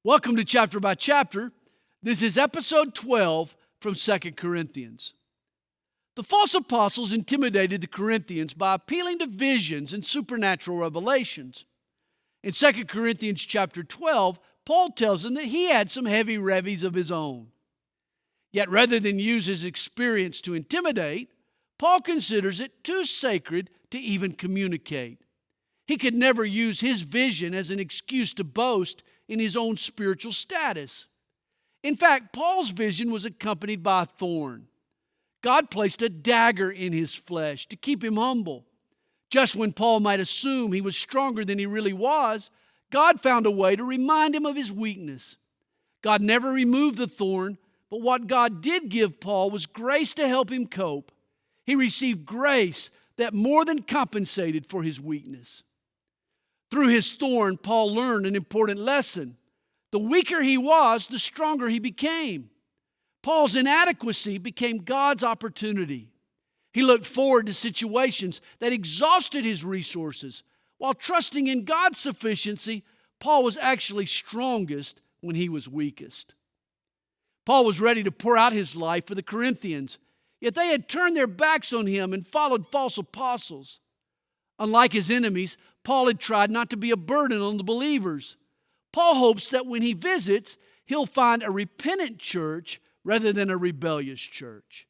Welcome to Chapter by Chapter. This is episode 12 from 2 Corinthians. The false apostles intimidated the Corinthians by appealing to visions and supernatural revelations. In 2 Corinthians chapter 12, Paul tells them that he had some heavy revies of his own. Yet rather than use his experience to intimidate, Paul considers it too sacred to even communicate. He could never use his vision as an excuse to boast in his own spiritual status. In fact, Paul's vision was accompanied by a thorn. God placed a dagger in his flesh to keep him humble. Just when Paul might assume he was stronger than he really was, God found a way to remind him of his weakness. God never removed the thorn, but what God did give Paul was grace to help him cope. He received grace that more than compensated for his weakness. Through his thorn, Paul learned an important lesson. The weaker he was, the stronger he became. Paul's inadequacy became God's opportunity. He looked forward to situations that exhausted his resources. While trusting in God's sufficiency, Paul was actually strongest when he was weakest. Paul was ready to pour out his life for the Corinthians, yet they had turned their backs on him and followed false apostles. Unlike his enemies, Paul had tried not to be a burden on the believers. Paul hopes that when he visits, he'll find a repentant church rather than a rebellious church.